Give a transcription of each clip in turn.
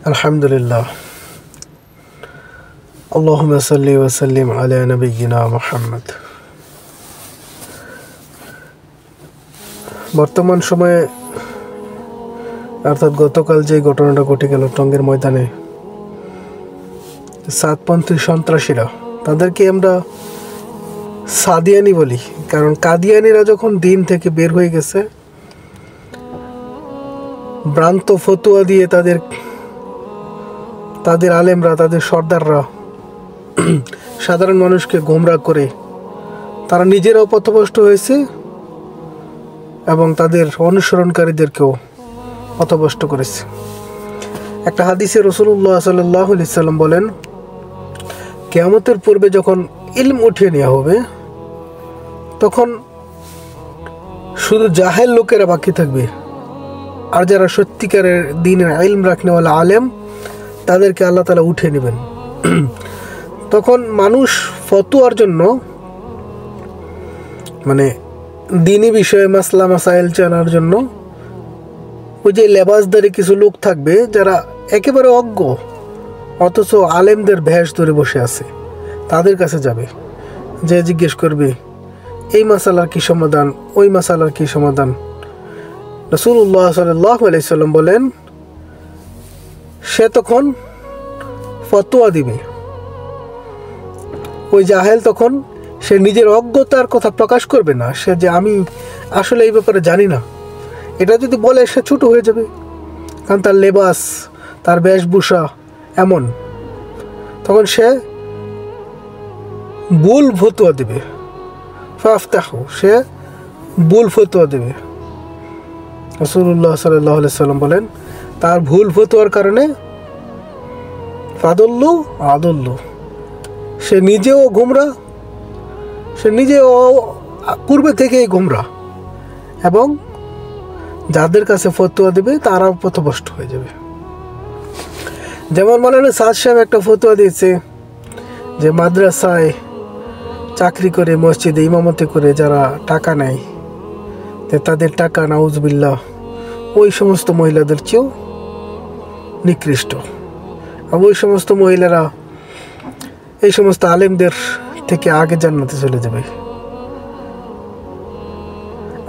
আলহামদুলিল্লাহ। আল্লাহুম্মা সাল্লি ওয়া সাল্লিম আলা নাবিয়্যিনা মুহাম্মদ। বর্তমান সময়ে অর্থাৎ গতকাল যে ঘটনাটা ঘটে গেল টঙ্গীর ময়দানে, সাতপন্থী সন্ত্রাসীরা, তাদেরকে আমরা সাদিয়ানি বলি, কারণ কাদিয়ানিরা যখন দিন থেকে বের হয়ে গেছে, ভ্রান্ত ফতুয়া দিয়ে তাদের আলেমরা, তাদের সর্দাররা সাধারণ মানুষকে গোমরাহ করে তারা নিজেরাও পথভ্রষ্ট হয়েছে এবং তাদের অনুসরণকারীদেরকেও পথভ্রষ্ট করেছে। একটা হাদিসে রাসূলুল্লাহ সাল্লাল্লাহু আলাইহি সাল্লাম বলেন, কিয়ামতের পূর্বে যখন ইলম উঠিয়ে নেওয়া হবে, তখন শুধু জাহেল লোকেরা বাকি থাকবে, আর যারা সত্যিকারের দ্বীনের ইলম রাখনেওয়ালা আলেম, তাদেরকে আল্লাহ তাআলা উঠিয়ে নেবেন। তখন মানুষ ফতোয়ার জন্য, মানে দ্বীনি বিষয়ে মাসলা মাসাইল জানার জন্য, ওই যে লেবাসদারি কিছু লোক থাকবে যারা একেবারে অজ্ঞ অথচ আলেমদের ভেষ ধরে বসে আছে, তাদের কাছে যাবে, যে জিজ্ঞেস করবে এই মাসালার কি সমাধান, ওই মাসালার কি সমাধান। রাসূলুল্লাহ সাল্লাল্লাহু আলাইহি সাল্লাম বলেন, সে তখন ফতোয়া দিবে। ওই জাহেল তখন সে নিজের অজ্ঞতার কথা প্রকাশ করবে না, সে যে আমি আসলে এই ব্যাপারে জানি না, এটা যদি বলে সে ছোট হয়ে যাবে, কারণ তার লেবাস, তার বেশভূষা এমন। তখন সে ভুল ফতোয়া দেবে, ফাফতাহু, সে ভুল ফতোয়া দেবে। রাসূলুল্লাহ সাল্লাল্লাহু আলাইহি সাল্লাম বলেন, তার ভুল ফতোয়ার কারণে ফাদল্লু আদল্লু, সে নিজেও গোমরাহ, সে নিজেও পূর্বে থেকেই গোমরাহ, এবং যাদের কাছে ফতোয়া দেবে তারাও পথভ্রষ্ট হয়ে যাবে। যেমন মাওলানা সাদ সাহেব একটা ফতোয়া দিয়েছে যে মাদ্রাসায় চাকরি করে, মসজিদে ইমামতি করে যারা টাকা নেয়, তাদের টাকা নাউজুবিল্লাহ ওই সমস্ত মহিলাদের চেয়েও নিকৃষ্ট, আর ওই সমস্ত মহিলারা এই সমস্ত আলেমদের থেকে আগে জান্নাতে চলে যাবে।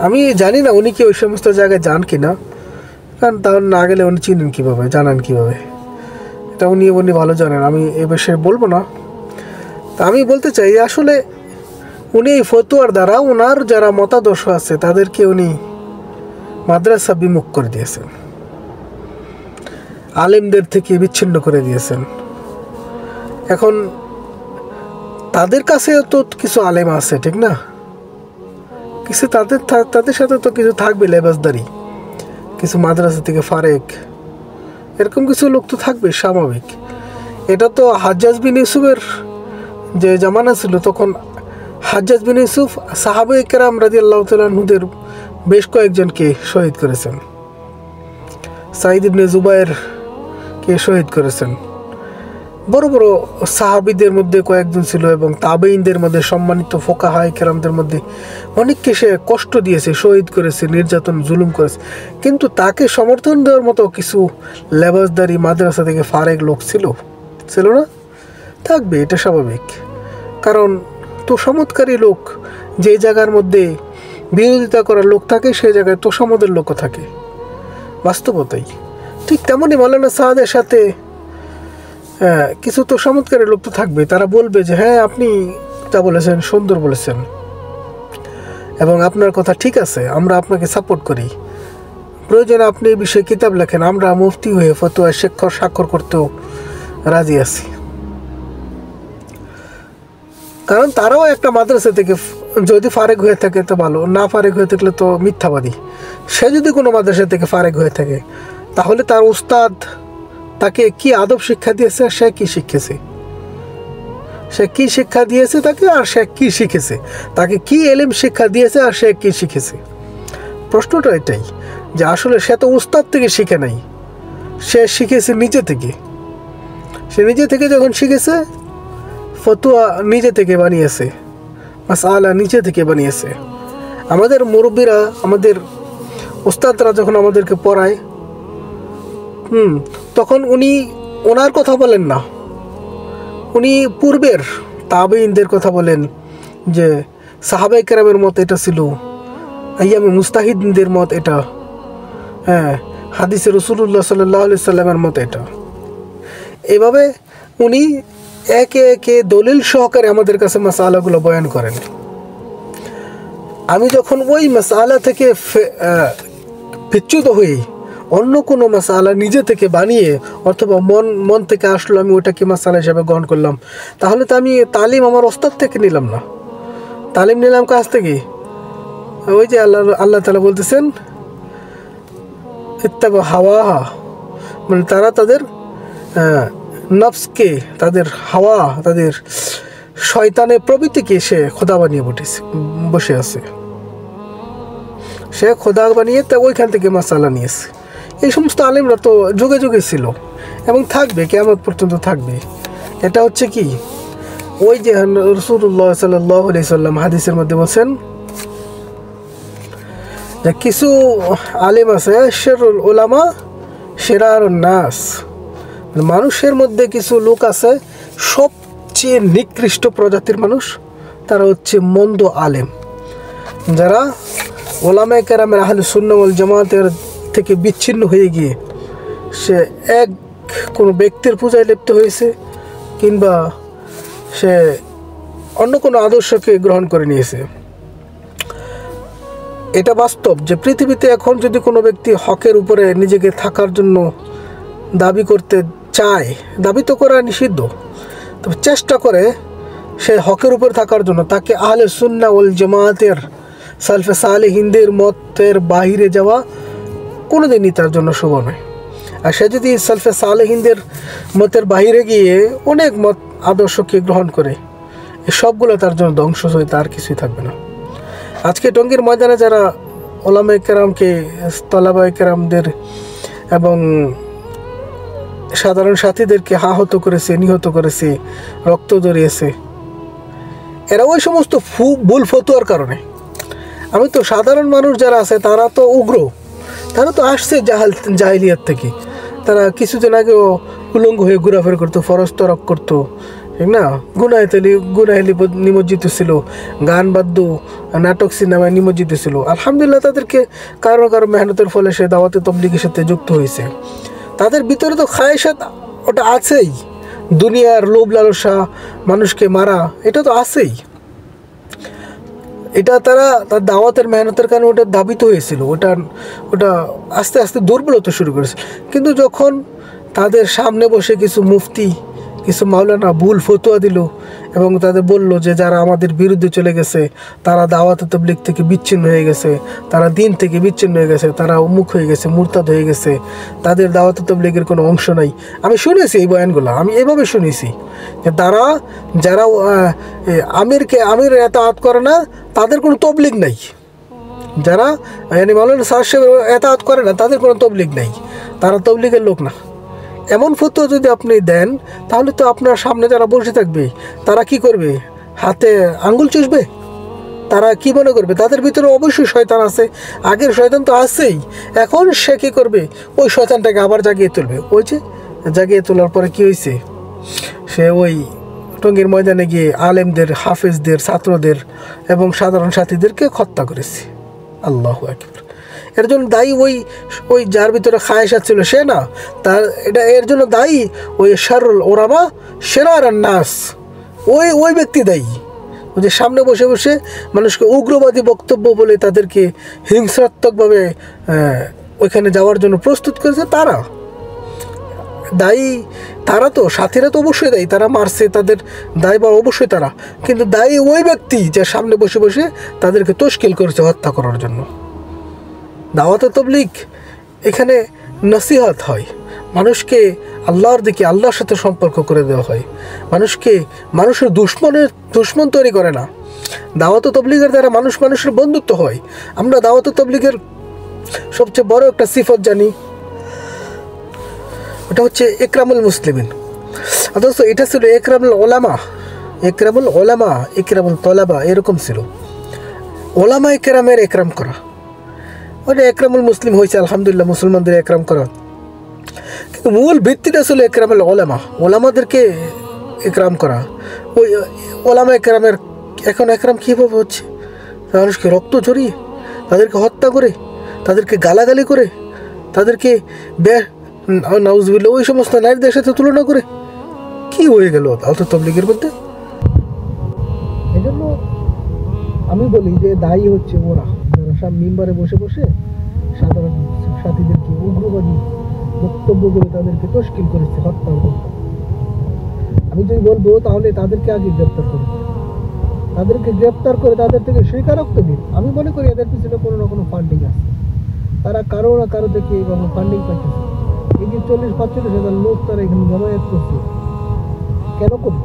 আমি জানি না উনি কি ওই সমস্ত জায়গায় যান কিনা, কারণ তাহলে না গেলে উনি চিনেন কীভাবে, জানান কীভাবে, এটা উনি ভালো জানেন, আমি এ বিষয়ে বলবো না। তা আমি বলতে চাই, আসলে উনি এই ফতোয়ার দ্বারা ওনার যারা মতাদর্শ আছে তাদেরকে উনি মাদ্রাসা বিমুখ করে দিয়েছেন, আলেমদের থেকে বিচ্ছিন্ন করে দিয়েছেন। এখন তাদের কাছে তো কিছু আলেম আছে, ঠিক না? কিছু তাদের সাথে তো কিছু থাকবে লেবাসদারি, কিছু মাদ্রাসা থেকে ফারেক, এরকম কিছু লোক তো থাকবে, স্বাভাবিক। এটা তো হাজ্জাজ বিন ইউসুফের যে জামানা ছিল, তখন হাজ্জাজ বিন ইউসুফ সাহাবায়ে কেরাম রাদিয়াল্লাহু তাআলা আনহুদের বেশ কয়েকজনকে শহীদ করেছেন, সাঈদ ইবনে জুবায়েরকে শহীদ করেছেন। বড় বড় সাহাবীদের মধ্যে কয়েকজন ছিল, এবং তাবেঈনদের মধ্যে সম্মানিত ফুকাহায়ে কেরামদের মধ্যে অনেককে সে কষ্ট দিয়েছে, শহীদ করেছে, নির্যাতন জুলুম করেছে। কিন্তু তাকে সমর্থন দেওয়ার মতো কিছু লেবাসদারি মাদ্রাসা থেকে ফারেক লোক ছিল না? থাকবে, এটা স্বাভাবিক, কারণ তোষামতকারী লোক যে জায়গার মধ্যে বিরোধিতা করার লোক থাকে, সেই জায়গায় তোষামতের লোকও থাকে, বাস্তবতাই। ঠিক তেমনই মাওলানা সাদের সাথে কিছু তোষামতকারী লোক তো থাকবে, তারা বলবে যে হ্যাঁ আপনি যা বলেছেন সুন্দর বলেছেন, এবং আপনার কথা ঠিক আছে, আমরা আপনাকে সাপোর্ট করি, প্রয়োজনে আপনি এই বিষয়ে কিতাব লেখেন, আমরা মুফতি হয়ে ফতোয়া স্বাক্ষর করতেও রাজি আছি। কারণ তারাও একটা মাদ্রাসা থেকে যদি ফারেক হয়ে থাকে তো ভালো, না ফারেক হয়ে থাকলে তো মিথ্যাবাদী। সে যদি কোনো মাদ্রাসা থেকে ফারেক হয়ে থাকে, তাহলে তার উস্তাদ তাকে কি আদব শিক্ষা দিয়েছে, সে কি শিখেছে, সে কি শিক্ষা দিয়েছে তাকে, আর সে কি শিখেছে, তাকে কি এলিম শিক্ষা দিয়েছে, আর সে কি শিখেছে। প্রশ্নটা এটাই যে আসলে সে তো উস্তাদ থেকে শিখে নাই, সে শিখেছে নিজে থেকে। সে নিজে থেকে যখন শিখেছে, ফতোয়া নিজে থেকে বানিয়েছে, মাসআলা নিজে থেকে বানিয়েছে। আমাদের মুরব্বীরা, আমাদের উস্তাদরা যখন আমাদেরকে পড়ায়, তখন উনি ওনার কথা বলেন না, উনি পূর্বের তাবেঈনদের কথা বলেন যে সাহাবায়ে কেরামের মত এটা ছিল, আইয়ামে মুস্তাহিদদের মত এটা, হ্যাঁ হাদিসে রাসূলুল্লাহ সাল্লাল্লাহু আলাইহি সাল্লামের মত এটা। এভাবে উনি একে একে দলিল সহকারে আমাদের কাছে মাসালাগুলো বয়ান করেন। আমি যখন ওই মাসালা থেকে বিচ্যুত হই, অন্য কোনো মাসালা নিজে থেকে বানিয়ে অথবা মন থেকে আসলো, আমি ওটাকে মাসালা হিসাবে গ্রহণ করলাম, তাহলে তো আমি তালিম আমার ওস্তাদ থেকে নিলাম না, তালিম নিলাম কাছ থেকে। ওই যে আল্লাহ তাআলা বলতেছেন ইত্তাবা হাওয়াহা, মানে তারা তাদের নফসকে, তাদের হাওয়া, তাদের শয়তানের প্রবৃত্তিকে সে খোদা বানিয়ে বসে আছে, সে খোদা বানিয়ে তা ওইখান থেকে মাসালা নিয়েছে। এই সমস্ত আলেমরা তো যুগে যুগে ছিল এবং থাকবে, কিয়ামত পর্যন্ত থাকবে। এটা হচ্ছে কি, ওই যে রাসূলুল্লাহ সাল্লাল্লাহু আলাইহি সাল্লাম হাদিসের মধ্যে বলছেন যে কিছু আলেম আছে শিরুল উলামা শিরারুন নাস, মানুষের মধ্যে কিছু লোক আছে সবচেয়ে নিকৃষ্ট প্রজাতির মানুষ, তারা হচ্ছে মন্দ আলেম, যারা ওলামায়ে কেরামের আহলে সুন্নাহ ওয়াল জামাতের থেকে বিচ্ছিন্ন হয়ে গিয়ে সে কোনো ব্যক্তির পূজায় লিপ্ত হয়েছে, কিংবা সে অন্য কোনো আদর্শকে গ্রহণ করে নিয়েছে। এটা বাস্তব যে পৃথিবীতে এখন যদি কোনো ব্যক্তি হকের উপরে নিজেকে থাকার জন্য দাবি করতে চায়, দাবি তো করা নিষিদ্ধ, তবে চেষ্টা করে সে হকের উপর থাকার জন্য, তাকে আহলে সুন্নাহ ওয়াল জামাতের সালফে সালেহিনদের মতের বাহিরে যাওয়া কোনোদিনই তার জন্য শুভ নয়। আর সে যদি সালফে সালেহিনদের মতের বাহিরে গিয়ে অনেক মত আদর্শকে গ্রহণ করে, এই সবগুলো তার জন্য ধ্বংস হয়ে তার কিছুই থাকবে না। আজকে টঙ্গীর ময়দানে যারা ওলামায়ে কেরামকে, তলাবায়ে কেরামদের এবং সাধারণ সাথীদেরকে আহত করেছে, নিহত করেছে, রক্ত জড়িয়েছে, এরা ওই সমস্ত ভুল ফতোয়ার কারণে। আমি তো সাধারণ মানুষ যারা আছে তারা তো উগ্র, তারা তো আসছে জাহিলিয়াত থেকে, তারা কিছুদিন আগেও উলঙ্গ হয়ে ঘোরাফেরা করতো, ফরজ তরক করতো, ঠিক না, গুনাহে নিমজ্জিত ছিল, গান বাদ্য নাটক সিনেমায় নিমজ্জিত ছিল। আলহামদুলিল্লাহ তাদেরকে কারো মেহনতের ফলে সে দাওয়াতে তাবলীগের সাথে যুক্ত হয়েছে। তাদের ভিতরে তো খায়েশাত ওটা আছেই, দুনিয়ার লোভ লালসা, মানুষকে মারা, এটা তো আছেই। এটা তার দাওয়াতের মেহনতের কারণে ওটা দাবিত হয়েছিল, ওটা আস্তে আস্তে দুর্বলতা শুরু করেছে। কিন্তু যখন তাদের সামনে বসে কিছু মুফতি, কিছু মাওলানা ভুল ফতোয়া দিল এবং তাদের বলল যে যারা আমাদের বিরুদ্ধে চলে গেছে তারা দাওয়াত তাবলীগ থেকে বিচ্ছিন্ন হয়ে গেছে, তারা দিন থেকে বিচ্ছিন্ন হয়ে গেছে, তারা উন্মুখ হয়ে গেছে, মুরতাদ হয়ে গেছে, তাদের দাওয়াত তাবলীগের কোনো অংশ নাই। আমি শুনেছি এই বয়ানগুলো, আমি এভাবে শুনেছি যে যারা আমিরের এতাআত করে না তাদের কোনো তবলীগ নাই, যারা মাওলানা সাহেব এতাআত করে না তাদের কোনো তবলীগ নাই, তারা তবলীগের লোক না। এমন ফতোয়া যদি আপনি দেন তাহলে তো আপনার সামনে যারা বসে থাকবে তারা কি করবে, হাতে আঙ্গুল চুষবে। তারা কি মনে করবে, তাদের ভিতরে অবশ্যই শয়তান আছে, আগের শয়তান তো আছেই, এখন সে কী করবে, ওই শয়তানটাকে আবার জাগিয়ে তুলবে। ওই যে জাগিয়ে তোলার পরে কি হয়েছে, সে ওই টঙ্গীর ময়দানে গিয়ে আলেমদের, হাফেজদের, ছাত্রদের এবং সাধারণ সাথীদেরকে হত্যা করেছে। আল্লাহু আকবার। এর জন্য দায়ী ওই যার ভিতরে খায়েশাত ছিল সে না, এর জন্য দায়ী ওই শারুল উলামা শিরারুন নাস, ওই ব্যক্তি দায়ী, ওই যে সামনে বসে বসে মানুষকে উগ্রবাদী বক্তব্য বলে তাদেরকে হিংসাত্মকভাবে ওইখানে যাওয়ার জন্য প্রস্তুত করেছে, তারা দায়ী। তারা তো সাথীরা তো অবশ্যই দায়ী, তারা মারছে, তাদের দায় বা অবশ্যই তারা, কিন্তু দায়ী ওই ব্যক্তি যে সামনে বসে বসে তাদেরকে তশকিল করেছে হত্যা করার জন্য। দাওয়াতে তাবলীগ এখানে নসিহত হয়, মানুষকে আল্লাহর দিকে, আল্লাহর সাথে সম্পর্ক করে দেওয়া হয়, মানুষের দুশ্মন তৈরি করে না। দাওয়াতে তাবলীগের দ্বারা মানুষের বন্ধুত্ব হয়। আমরা দাওয়াতে তাবলীগের সবচেয়ে বড় একটা সিফত জানি, ওটা হচ্ছে ইকরামুল মুসলিমিন। অথচ এটা ছিল ইকরামুল উলামা, ইকরামুল তলাবা, এরকম ছিল। ওলামা ইকরামের ইকরাম করা, ওটা একরামুল মুসলিম হয়েছে, আলহামদুলিল্লাহ, মুসলমানদের একরাম করা। কিন্তু মূল ভিত্তিটা ছিল একরামুল ওলামা, ওলামাদেরকে একরাম করা। ওই ওলামা একরামের এখন একরাম কীভাবে হচ্ছে? মানুষকে রক্ত ঝরিয়ে, তাদেরকে হত্যা করে, তাদেরকে গালাগালি করে, তাদেরকে নাউজুবিল্লাহ ওই সমস্ত নারীদের সাথে তুলনা করে কি হয়ে গেল আলতা তবলিগের মধ্যে? এই জন্য আমি বলি যে দায়ী হচ্ছে ওরা, যারা সব মিম্বারে বসে বসে সাধারণ সাথীদেরকে উগ্রবাদী বক্তব্য করে তাদেরকে তশকিল করেছে হত্যার জন্য। আমি যদি বলবো তাহলে তাদেরকে আগে গ্রেপ্তার করে, তাদেরকে গ্রেপ্তার করে তাদের থেকে স্বীকারোক্ত দিন। আমি মনে করি এদের পিছনে কোনো না কোনো ফান্ডিং আছে, তারা কারো না কারো থেকে এইভাবে ফান্ডিং পাইতেছে। এই যে 40-45 হাজার লোক তারা এখানে জমায়েত করছে, কেন করবে?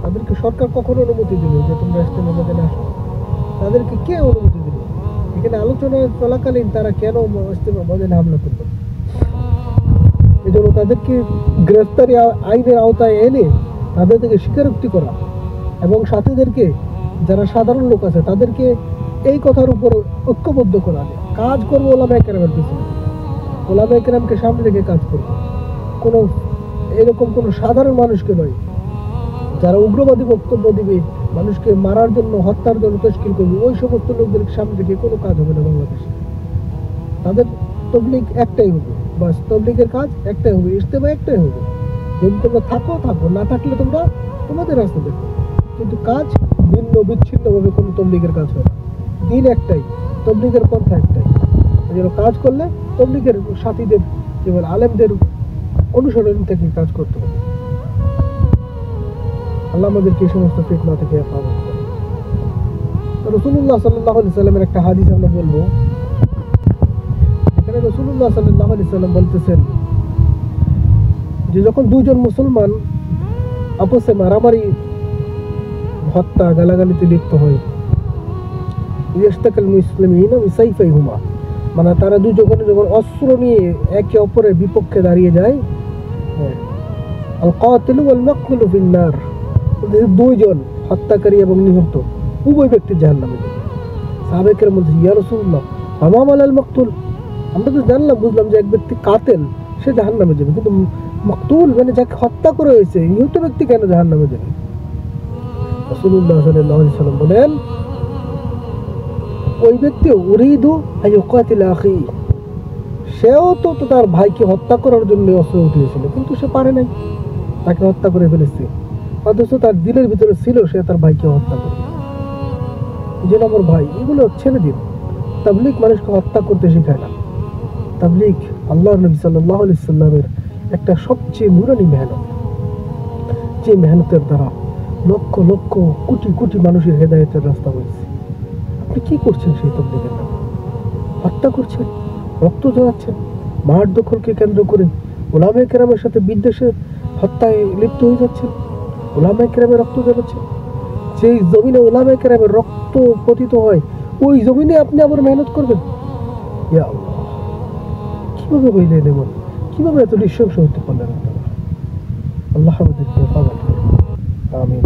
তাদেরকে সরকার কখনো অনুমতি দিল যে তোমরা ইজতেমা ময়দানে আসো? তাদেরকে কে অনুমতি দিল? এখানে আলোচনা চলাকালীন তারা কেন ইজতেমা ময়দানে হামলা করবে? এই জন্য তাদেরকে গ্রেফতারি আইনের আওতায় এনে তাদের থেকে স্বীকারোক্তি করা এবং সাথীদেরকে, যারা সাধারণ লোক আছে, তাদেরকে এই কথার উপর ঐক্যবদ্ধ করা। কাজ করবো ওলামায়ে কেরামের পিছনে, ওলামায়ে কেরামকে সামনে রেখে কাজ করবো, কোনো এরকম কোনো সাধারণ মানুষকে নয় যারা উগ্রবাদী বক্তব্য দিবে, মানুষকে মারার জন্য, হত্যার জন্য তশকিল করবে, ওই সমস্ত লোকদের সামনে রেখে কোনো কাজ হবে না বাংলাদেশে। তাদের তবলিগ একটাই হবে, বাস তবলিগের কাজ একটাই হবে, ইজতেমা একটাই হবে। যদি তোমরা থাকো থাকো, না থাকলে তোমরা তোমাদের রাস্তা দেখো, কিন্তু কাজ ভিন্ন বিচ্ছিন্নভাবে কোনো তবলিগের কাজ হয় না। দিন একটাই, তবলিগের পন্থা একটাই। এই জন্য কাজ করলে তবলিগের সাথীদের যেমন আলেমদের অনুসরণ থেকে কাজ করতে হবে। আল্লাহ আমাদেরকে এই সমস্ত ফিতনা থেকে হেফাজত করে। রাসূলুল্লাহ সাল্লাল্লাহু আলাইহি সাল্লামের একটা হাদিস আমরা বলবো, এখানে রাসূলুল্লাহ সাল্লাল্লাহু আলাইহি সাল্লাম বলতেছেন যে যখন দুজন মুসলমান আপসে মারামারি, হত্যা, গালাগালিতে লিপ্ত হয়, ইস্তাকাল মুসলিমিনা বিসাইফাইহুমা, মানে তারা দুজনে যখন অস্ত্র নিয়ে একে অপরের বিপক্ষে দাঁড়িয়ে যায়, আল কাতিলু ওয়াল মাকতুলু ফিন্নার, দুইজন হত্যাকারী এবং নিহত উভয় ব্যক্তি জাহান্নামে যাবে। সাহাবায়ে কেরাম বলছেন, ইয়া রাসূলুল্লাহ আমা মালাল মাকতুল, আমরা তো জানলাম বুঝলাম যে এক ব্যক্তি কাতেল, সে জাহান্নামে যাবে, কিন্তু মাকতুল মানে যাকে হত্যা করা হয়েছে, নিহত ব্যক্তি কেন জাহান্নামে যাবে? রাসূলুল্লাহ সাল্লাল্লাহু আলাইহি সাল্লাম বলেন, ওই ব্যক্তি উরিদু আইয়ুকাতিল আখি, সেও তো তার ভাইকে হত্যা করার জন্য অস্ত্র উঠিয়েছিল, কিন্তু সে পারে নাই, তাকে হত্যা করে ফেলেছে। অথচ তার দিলের ভিতরে ছিল সে তার ভাইকে হত্যা করবে। যে নম্বর ভাই, এগুলো ছেড়ে দিন। তাবলিগ মানুষকে হত্যা করতে শেখায় না। তাবলিগ আল্লাহর নবী সাল্লাল্লাহু আলাইহি সাল্লামের একটা সবচেয়ে নুরানি মেহনত, যে মেহনতের দ্বারা লক্ষ লক্ষ কোটি কোটি মানুষের হেদায়েতের রাস্তা হয়েছে। আপনি কি করছেন? সেই তাবলিগের নামে হত্যা করছেন, রক্ত ঝরাচ্ছেন, মাঠ দখলকে কেন্দ্র করে ওলামায়ে কেরামের সাথে বিদ্বেষে হত্যায় লিপ্ত হয়ে যাচ্ছেন, ওলামায়ে কেরামের রক্ত ঝরাচ্ছেন। যেই জমিনে ওলামায়ে কেরামের রক্ত পতিত হয়, ওই জমিনে আপনি আবার মেহনত করবেন? ইয়া আল্লাহ, কিভাবে হইলেন এমন? কিভাবে এত নৃশংস হতে পারলেন? আল্লাহ আমাদেরকে হেফাজত করুন। আমিন।